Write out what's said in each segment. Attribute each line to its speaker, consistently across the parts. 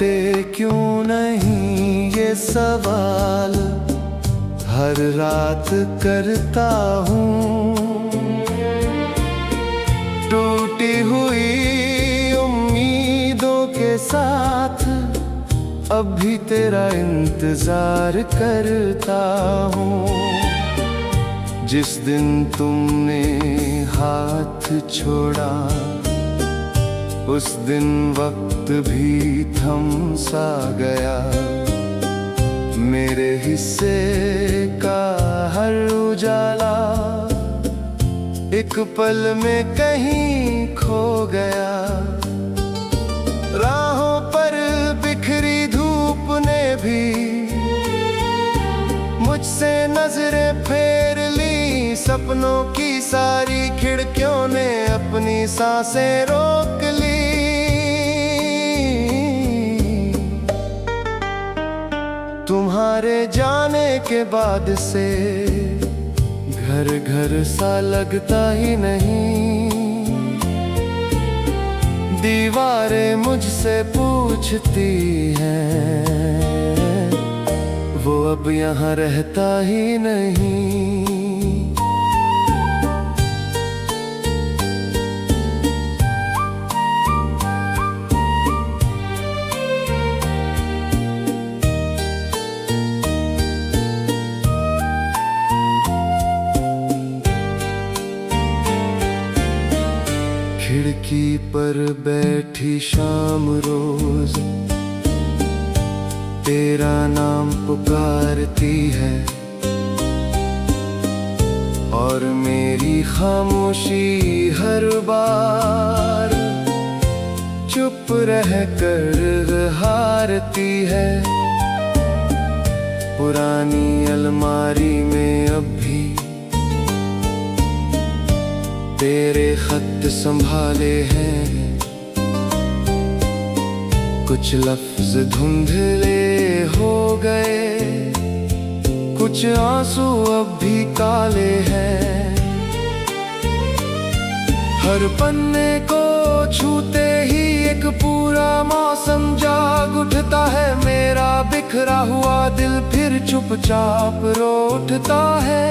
Speaker 1: लौटे क्यों नहीं, ये सवाल हर रात करता हूँ। टूटी हुई उम्मीदों के साथ अब भी तेरा इंतजार करता हूँ। जिस दिन तुमने हाथ छोड़ा उस दिन वक्त भी थम सा गया। मेरे हिस्से का हर उजाला एक पल में कहीं खो गया। राहों पर बिखरी धूप ने भी मुझसे नजरें फेर ली। सपनों की सारी खिड़कियों ने अपनी सांसें रोक ली। तुम्हारे जाने के बाद से घर घर सा लगता ही नहीं। दीवारें मुझसे पूछती हैं, वो अब यहाँ रहता ही नहीं। खिड़की पर बैठी शाम रोज तेरा नाम पुकारती है, और मेरी खामोशी हर बार चुप रह कर हारती है। पुरानी अलमारी में अब भी तेरे खत संभाले हैं। कुछ लफ्ज धुंधले हो गए, कुछ आंसू अब भी काले हैं। हर पन्ने को छूते ही एक पूरा मौसम जाग उठता है। मेरा बिखरा हुआ दिल फिर चुपचाप रो उठता है।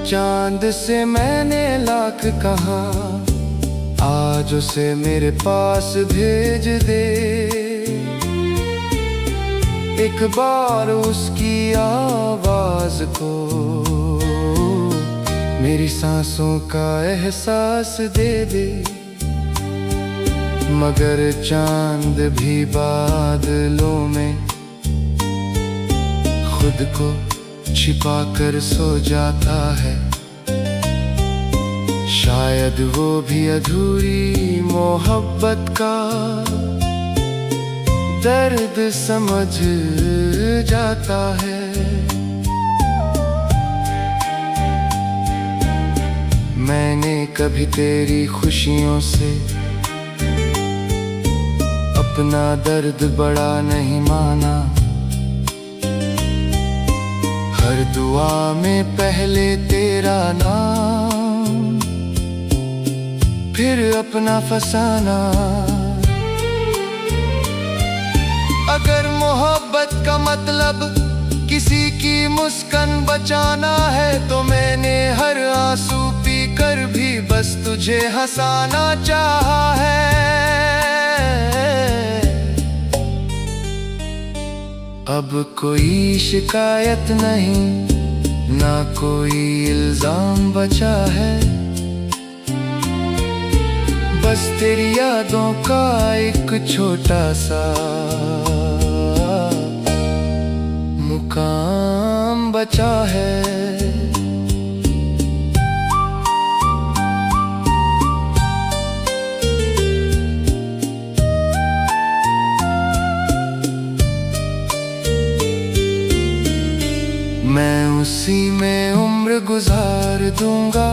Speaker 1: चांद से मैंने लाख कहा, आज उसे मेरे पास भेज दे। एक बार उसकी आवाज को मेरी सांसों का एहसास दे दे। मगर चांद भी बादलों में खुद को छिपा कर सो जाता है। शायद वो भी अधूरी मोहब्बत का दर्द समझ जाता है। मैंने कभी तेरी खुशियों से अपना दर्द बड़ा नहीं माना। हर दुआ में पहले तेरा नाम, फिर अपना फसाना। अगर मोहब्बत का मतलब किसी की मुस्कान बचाना है, तो मैंने हर आंसू पी कर भी बस तुझे हंसाना चाहा है। अब कोई शिकायत नहीं, ना कोई इल्जाम बचा है। बस तेरी यादों का एक छोटा सा मुकाम बचा है। मैं उसी में उम्र गुजार दूंगा,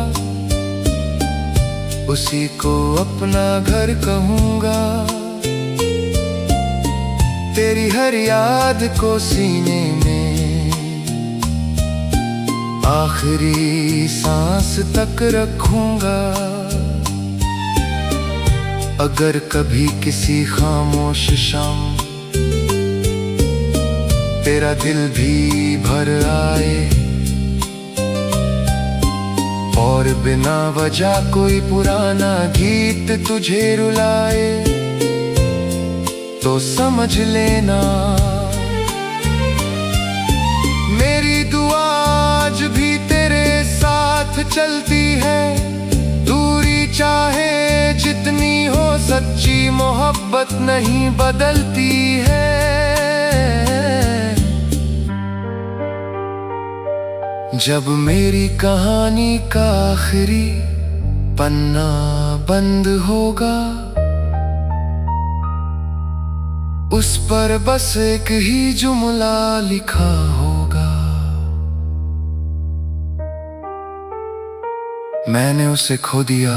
Speaker 1: उसी को अपना घर कहूँगा। तेरी हर याद को सीने में आखिरी सांस तक रखूँगा। अगर कभी किसी खामोश शाम तेरा दिल भी भर आए और बिना वजह कोई पुराना गीत तुझे रुलाए, तो समझ लेना मेरी दुआ आज भी तेरे साथ चलती है। दूरी चाहे जितनी हो, सच्ची मोहब्बत नहीं बदलती है। जब मेरी कहानी का आखिरी पन्ना बंद होगा, उस पर बस एक ही जुमला लिखा होगा, मैंने उसे खो दिया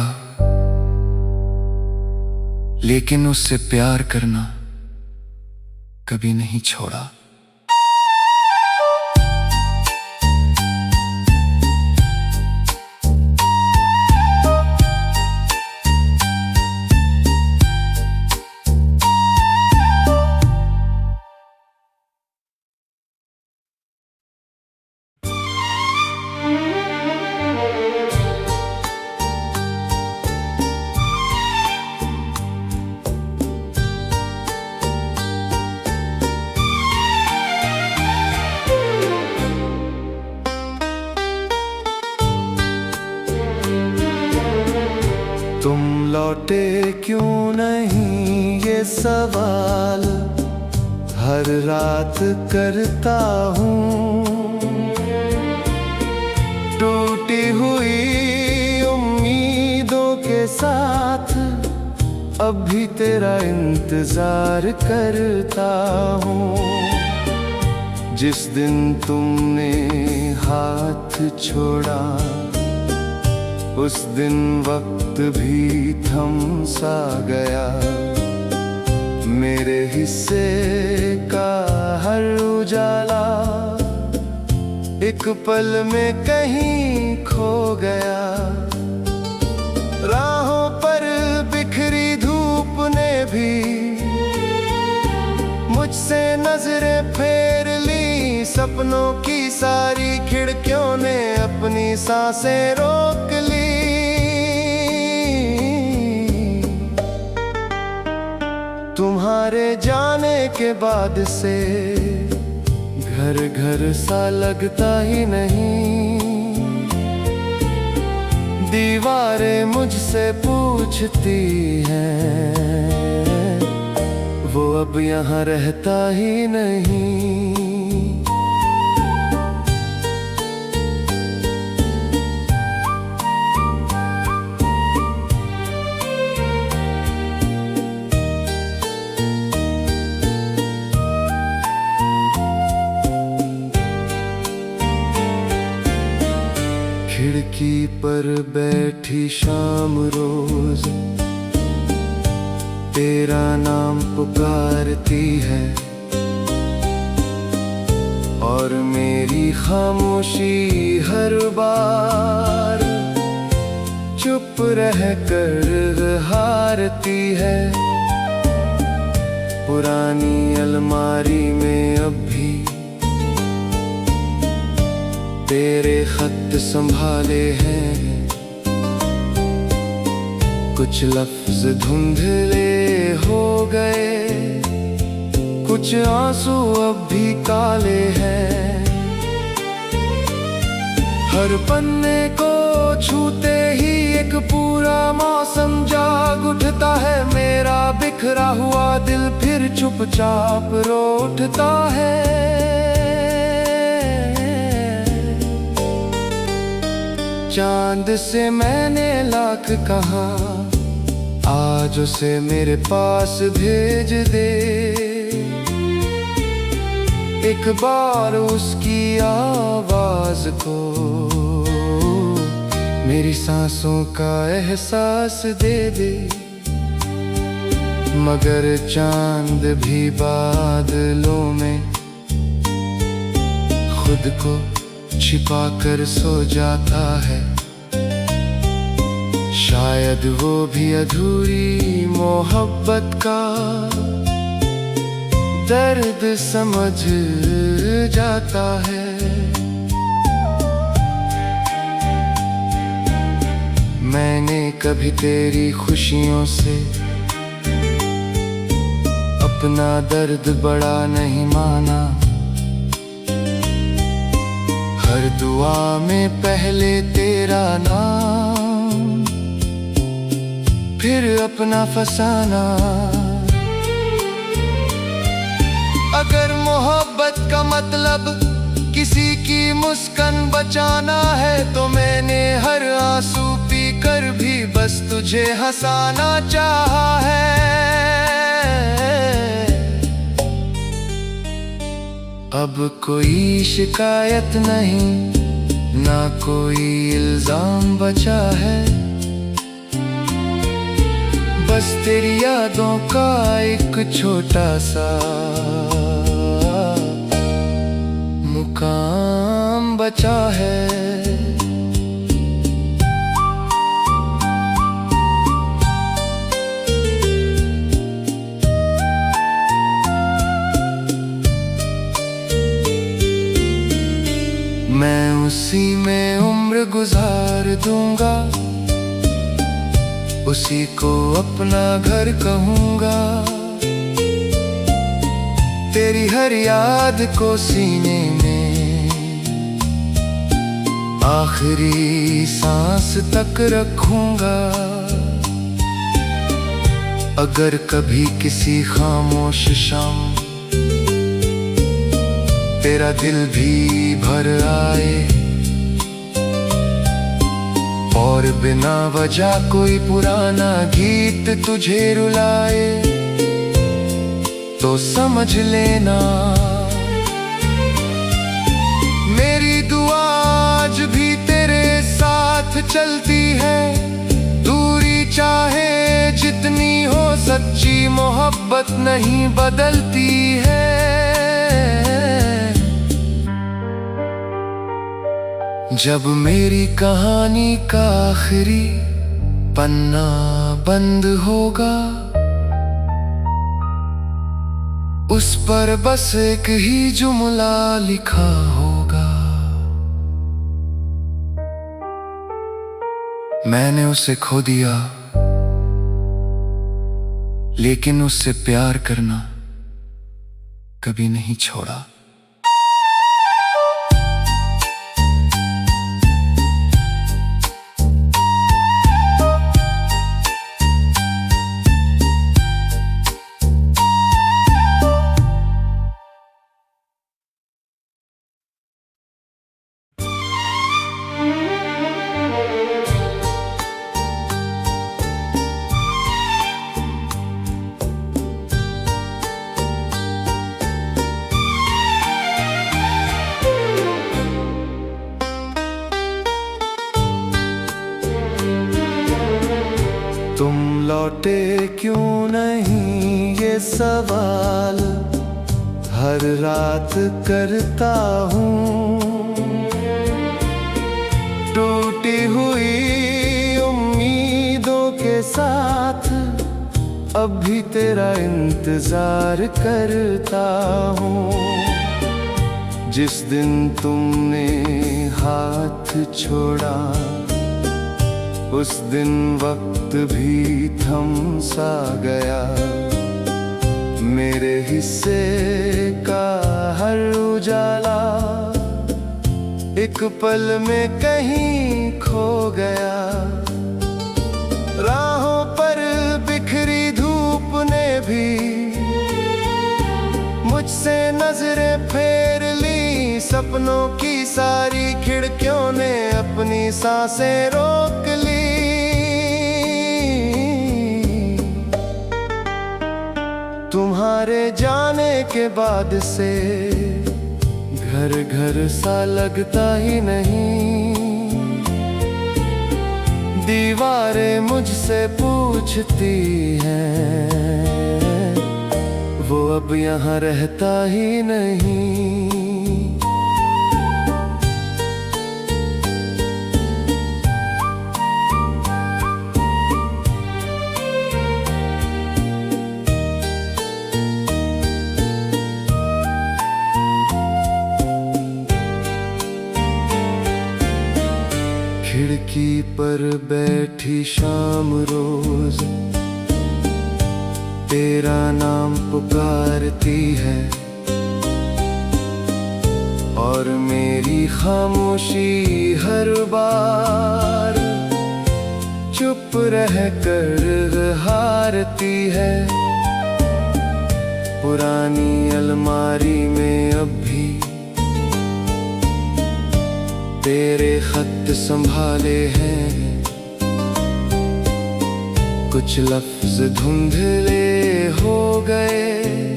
Speaker 1: लेकिन उससे प्यार करना कभी नहीं छोड़ा। तुम लौटे क्यों नहीं, ये सवाल हर रात करता हूँ। टूटी हुई उम्मीदों के साथ अब भी तेरा इंतजार करता हूँ। जिस दिन तुमने हाथ छोड़ा, उस दिन वक्त भी थम सा गया। मेरे हिस्से का हर उजाला एक पल में कहीं खो गया। राहों पर बिखरी धूप ने भी मुझसे नजरें फेर ली। सपनों की सारी खिड़कियों ने अपनी सांसें रोक ली। तुम्हारे जाने के बाद से घर घर सा लगता ही नहीं। दीवारें मुझसे पूछती हैं, वो अब यहाँ रहता ही नहीं। खिड़की पर बैठी शाम रोज तेरा नाम पुकारती है, और मेरी खामोशी हर बार चुप रह कर हारती है। पुरानी अलमारी में अब भी तेरे खत संभाले हैं। कुछ लफ्ज धुंधले हो गए, कुछ आंसू अब भी काले हैं। हर पन्ने को छूते ही एक पूरा मौसम जाग उठता है। मेरा बिखरा हुआ दिल फिर चुपचाप रो उठता है। चांद से मैंने लाख कहा, आज उसे मेरे पास भेज दे। एक बार उसकी आवाज को मेरी सांसों का एहसास दे दे। मगर चांद भी बादलों में खुद को छिपा कर सो जाता है। शायद वो भी अधूरी मोहब्बत का दर्द समझ जाता है। मैंने कभी तेरी खुशियों से अपना दर्द बड़ा नहीं माना। हर दुआ में पहले तेरा नाम, फिर अपना फसाना। अगर मोहब्बत का मतलब किसी की मुस्कान बचाना है, तो मैंने हर आंसू पी कर भी बस तुझे हंसाना चाहा है। अब कोई शिकायत नहीं, ना कोई इल्जाम बचा है। बस तेरी यादों का एक छोटा सा मुकाम बचा है। मैं उसी में उम्र गुजार दूंगा, उसी को अपना घर कहूँगा। तेरी हर याद को सीने में आखिरी सांस तक रखूँगा। अगर कभी किसी खामोश शाम तेरा दिल भी भर आए, और बिना वजह कोई पुराना गीत तुझे रुलाए, तो समझ लेना मेरी दुआ आज भी तेरे साथ चलती है। दूरी चाहे जितनी हो, सच्ची मोहब्बत नहीं बदलती है। जब मेरी कहानी का आखिरी पन्ना बंद होगा, उस पर बस एक ही जुमला लिखा होगा, मैंने उसे खो दिया, लेकिन उससे प्यार करना कभी नहीं छोड़ा। तुम लौटे क्यों नहीं, ये सवाल हर रात करता हूँ। टूटी हुई उम्मीदों के साथ अब भी तेरा इंतजार करता हूँ। जिस दिन तुमने हाथ छोड़ा, उस दिन वक्त भी थम सा गया। मेरे हिस्से का हर उजाला एक पल में कहीं खो गया। राहों पर बिखरी धूप ने भी मुझसे नजरें फेर ली। सपनों की सारी खिड़कियों ने अपनी सांसें रोक ली। तुम्हारे जाने के बाद से घर घर सा लगता ही नहीं। दीवारें मुझसे पूछती हैं, वो अब यहाँ रहता ही नहीं। खिड़की पर बैठी शाम रोज तेरा नाम पुकारती है, और मेरी खामोशी हर बार चुप रह कर हारती है। पुरानी अलमारी में अब भी तेरे खत संभाले हैं, कुछ लफ्ज धुंधले हो गए,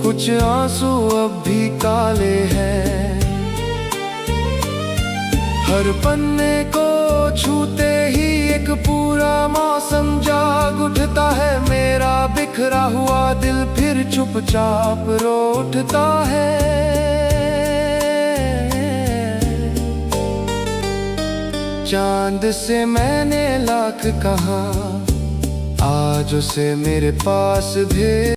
Speaker 1: कुछ आंसू अब भी काले हैं। हर पन्ने को छूते ही एक पूरा मौसम जाग उठता है। मेरा बिखरा हुआ दिल फिर चुपचाप रो उठता है। चांद से मैंने लाख कहा, आज उसे मेरे पास भेज